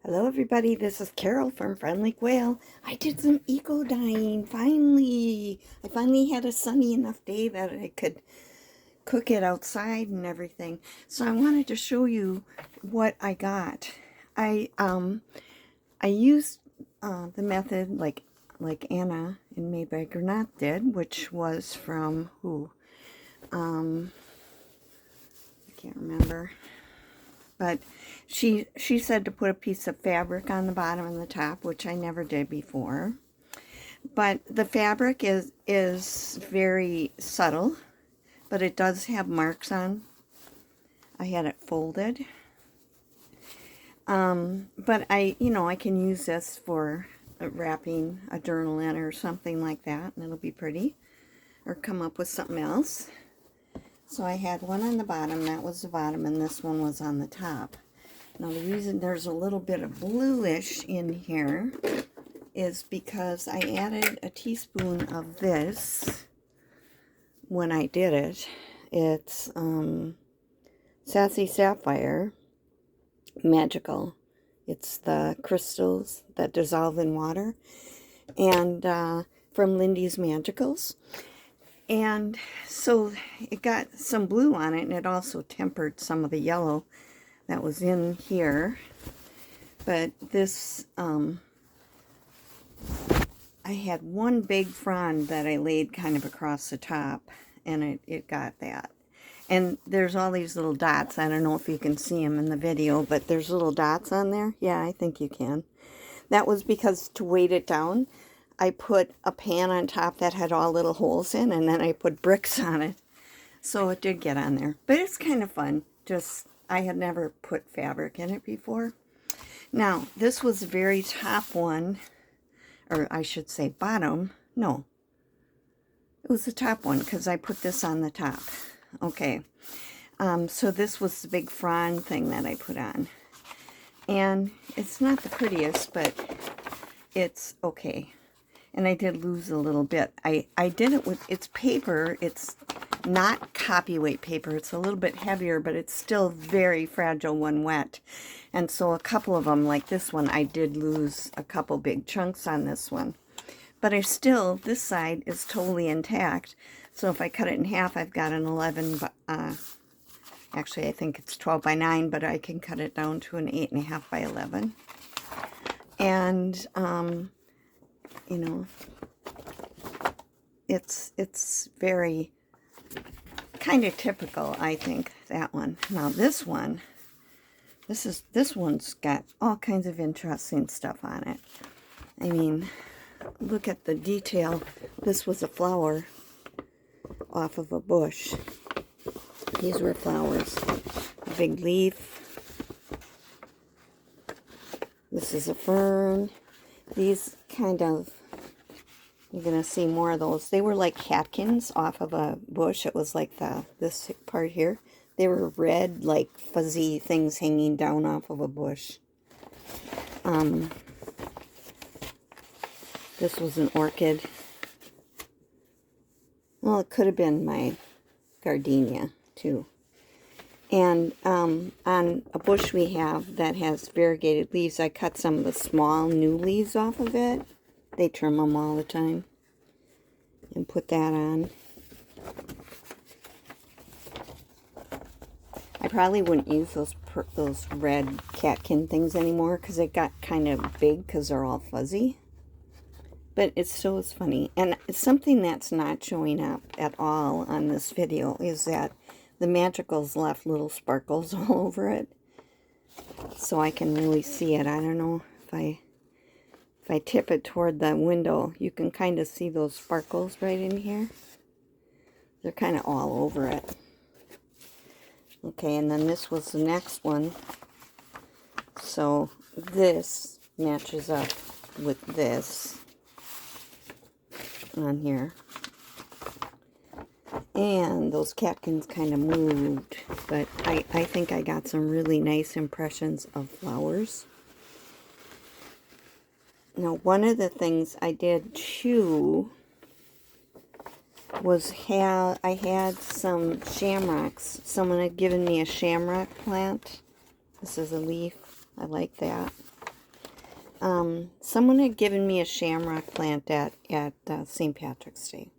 Hello everybody, this is Carol from Friendly Quail. I did some eco dyeing, finally. I finally had a sunny enough day that I could cook it outside and everything. So I wanted to show you what I got. I used the method like Anna and Maybe Granat did, which was from who? I can't remember. But she said to put a piece of fabric on the bottom and the top, which I never did before. But the fabric is very subtle, but it does have marks on. I had it folded. But I can use this for wrapping a journal in or something like that, and it'll be pretty. Or come up with something else. So I had one on the bottom, that was the bottom, and this one was on the top. Now the reason there's a little bit of bluish in here is because I added a teaspoon of this when I did it. It's Sassy Sapphire Magical. It's the crystals that dissolve in water, and from Lindy's Magicals. And so it got some blue on it, and it also tempered some of the yellow that was in here. But this, I had one big frond that I laid kind of across the top, and it got that. And there's all these little dots. I don't know if you can see them in the video, but there's little dots on there. Yeah, I think you can. That was because to weight it down, I put a pan on top that had all little holes in, and then I put bricks on it. So it did get on there. But it's kind of fun. Just, I had never put fabric in it before. Now, this was the very top one, or I should say bottom. No, it was the top one because I put this on the top. Okay, so this was the big frond thing that I put on. And it's not the prettiest, but it's okay. And I did lose a little bit. I did it with, it's paper. It's not copyweight paper. It's a little bit heavier, but it's still very fragile when wet. And so a couple of them, like this one, I did lose a couple big chunks on this one. But I still, this side is totally intact. So if I cut it in half, I've got an 11, actually I think it's 12 by 9, but I can cut it down to an 8.5 by 11. And, you know, it's very kind of typical, I think, that one. Now this one, this one's got all kinds of interesting stuff on it. I mean, look at the detail. This was a flower off of a bush. These were flowers. A big leaf. This is a fern. These kind of, you're going to see more of those. They were like catkins off of a bush. It was like this part here. They were red, like fuzzy things hanging down off of a bush. This was an orchid. Well, it could have been my gardenia, too. And on a bush we have that has variegated leaves, I cut some of the small new leaves off of it. They trim them all the time. And put that on. I probably wouldn't use those red catkin things anymore because they got kind of big because they're all fuzzy. But it still is funny. And something that's not showing up at all on this video is that the Magicals left little sparkles all over it. So I can really see it. I don't know if I tip it toward the window, you can kind of see those sparkles right in here. They're kind of all over it. Okay, and then this was the next one. So this matches up with this on here. And those catkins kind of moved, but I think I got some really nice impressions of flowers. Now, one of the things I did too was I had some shamrocks. Someone had given me a shamrock plant. This is a leaf. I like that. Someone had given me a shamrock plant at St. Patrick's Day.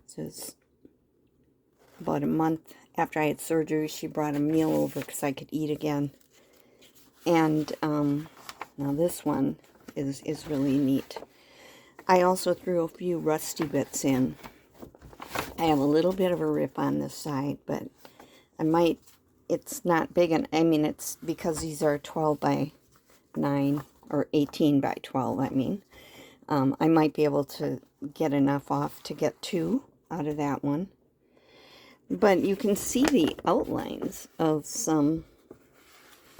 So it's about a month after I had surgery. She brought a meal over because I could eat again. And now this one is really neat. I also threw a few rusty bits in. I have a little bit of a rip on this side, but I might, it's not big, and I mean, it's because these are 12 by 9, or 18 by 12, I mean. I might be able to get enough off to get 2 out of that one. But you can see the outlines of some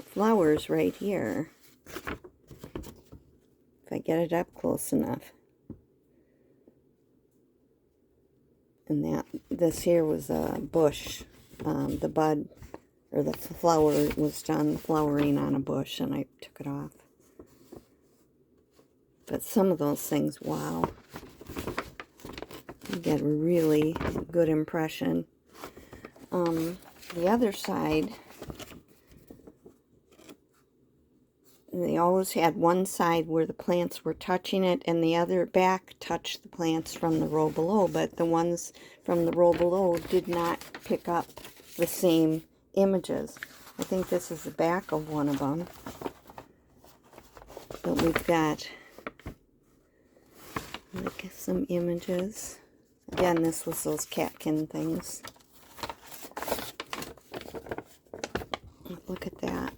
flowers right here. If I get it up close enough. And this here was a bush. The bud, or the flower was done flowering on a bush, and I took it off. But some of those things, wow. You get a really good impression. The other side, they always had one side where the plants were touching it, and the other back touched the plants from the row below, but the ones from the row below did not pick up the same images. I think this is the back of one of them. But we've got like some images. Again, this was those catkin things. Look at that.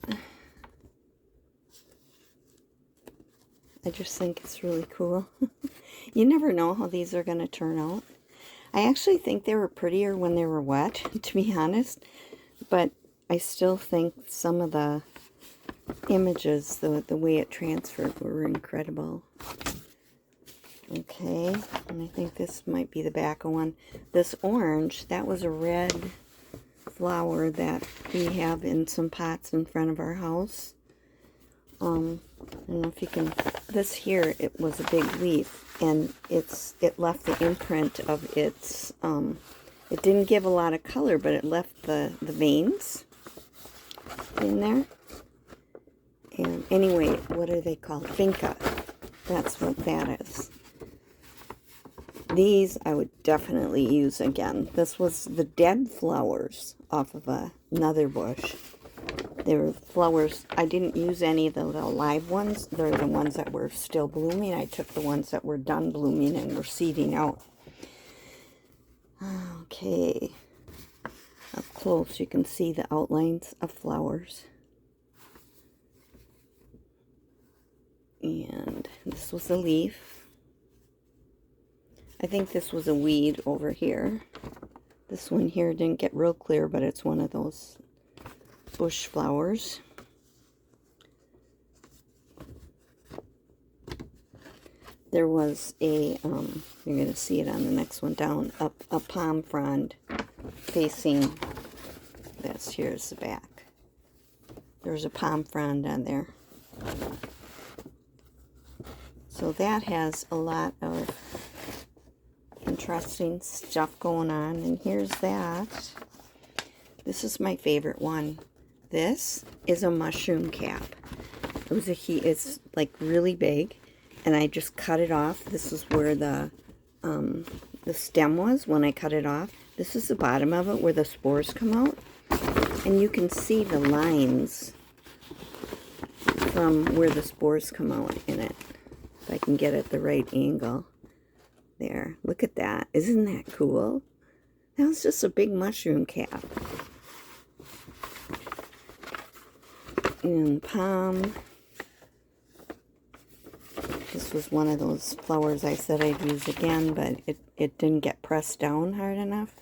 I just think it's really cool. You never know how these are going to turn out. I actually think they were prettier when they were wet, to be honest. But I still think some of the images, the way it transferred, were incredible. Okay, and I think this might be the back of one. This orange, that was a red flower that we have in some pots in front of our house. I don't know if you can, this here, it was a big leaf, and it left the imprint of its, it didn't give a lot of color, but it left the veins in there. And anyway, what are they called? Vinca. That's what that is. These I would definitely use again. This was the dead flowers off of another bush. They were flowers. I didn't use any of the live ones. They're the ones that were still blooming. I took the ones that were done blooming and were seeding out. Okay. Up close you can see the outlines of flowers. And this was a leaf. I think this was a weed over here. This one here didn't get real clear, but it's one of those bush flowers. There was a, you're going to see it on the next one down, a palm frond facing, this, here's the back. There's a palm frond on there. So that has a lot of interesting stuff going on. And here's that. This is my favorite one. This is a mushroom cap. It was it's like really big, and I just cut it off. This is where the stem was when I cut it off. This is the bottom of it where the spores come out, and you can see the lines from where the spores come out in it. If I can get it the right angle. There, look at that. Isn't that cool? That was just a big mushroom cap. And palm. This was one of those flowers I said I'd use again, but it didn't get pressed down hard enough.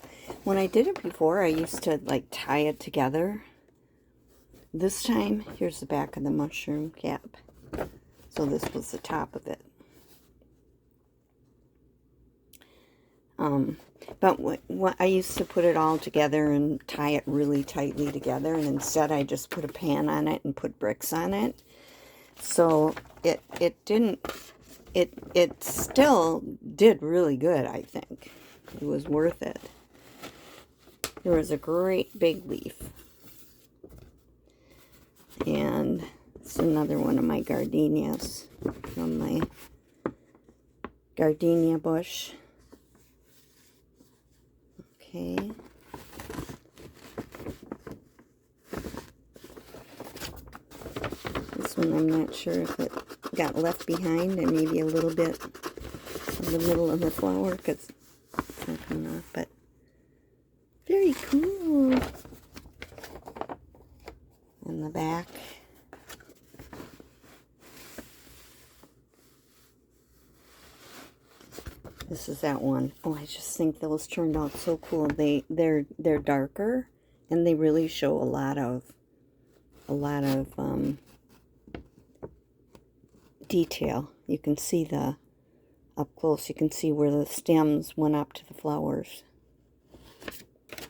When I did it before, I used to like tie it together. This time, here's the back of the mushroom cap. So this was the top of it. But what I used to put it all together and tie it really tightly together, and instead I just put a pan on it and put bricks on it. So it still did really good, I think. It was worth it. There was a great big leaf. And It's another one of my gardenias from my gardenia bush. Okay. This one I'm not sure if it got left behind and maybe a little bit in the middle of the flower because it's not coming off, but very cool. In the back. This is that one. Oh, I just think those turned out so cool. They're darker and they really show a lot of detail. You can see the up close. You can see where the stems went up to the flowers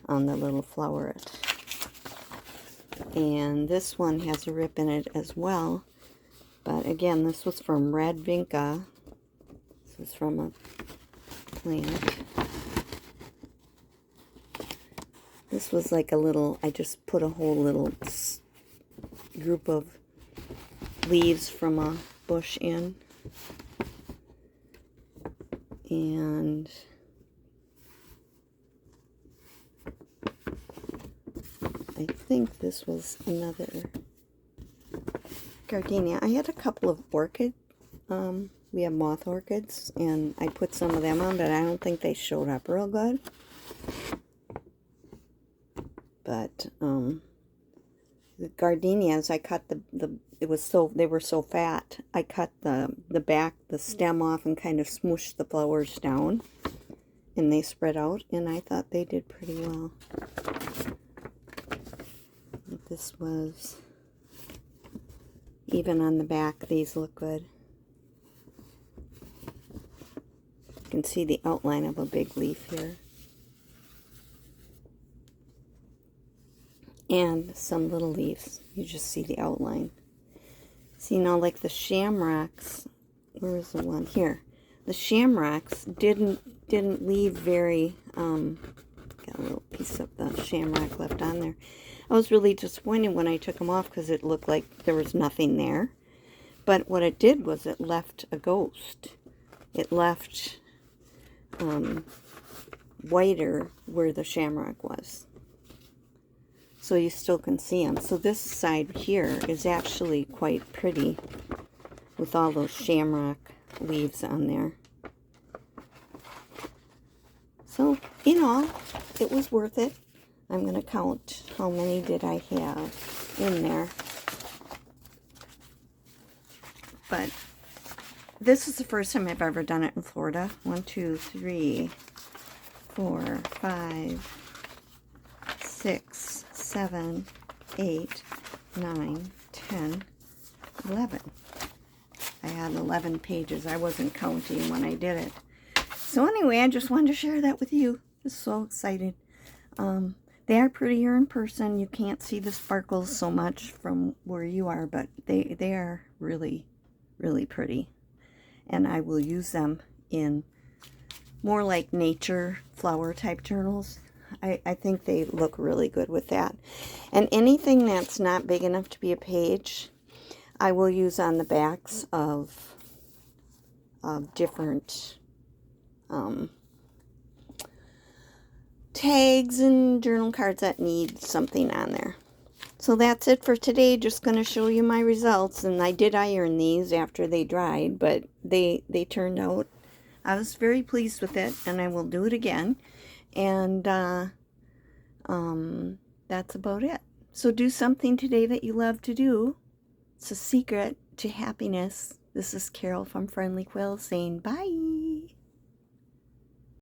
on the little floweret. And this one has a rip in it as well. But again, this was from Red Vinca. This is from a plant. This was like a little, I just put a whole little group of leaves from a bush in. And I think this was another gardenia. I had a couple of orchid. We have moth orchids, and I put some of them on, but I don't think they showed up real good. But the gardenias, I cut they were so fat. I cut the back, the stem off, and kind of smooshed the flowers down, and they spread out, and I thought they did pretty well. This was, even on the back, these look good. You can see the outline of a big leaf here. And some little leaves. You just see the outline. See now, like the shamrocks, where is the one? Here. The shamrocks didn't leave very, got a little piece of the shamrock left on there. I was really disappointed when I took them off because it looked like there was nothing there. But what it did was it left a ghost. It left whiter where the shamrock was. So you still can see them. So this side here is actually quite pretty with all those shamrock leaves on there. So, in all, it was worth it. I'm going to count how many did I have in there. But this is the first time I've ever done it in Florida. 1, 2, 3, 4, 5, 6, 7, 8, 9, 10, 11. I had 11 pages. I wasn't counting when I did it. So anyway, I just wanted to share that with you. I'm so excited. They are prettier in person. You can't see the sparkles so much from where you are, but they are really, really pretty. And I will use them in more like nature flower type journals. I think they look really good with that. And anything that's not big enough to be a page, I will use on the backs of different tags and journal cards that need something on there. So that's it for today. Just going to show you my results. And I did iron these after they dried, but they turned out. I was very pleased with it, and I will do it again. And that's about it. So do something today that you love to do. It's a secret to happiness. This is Carol from Friendly Quill saying bye.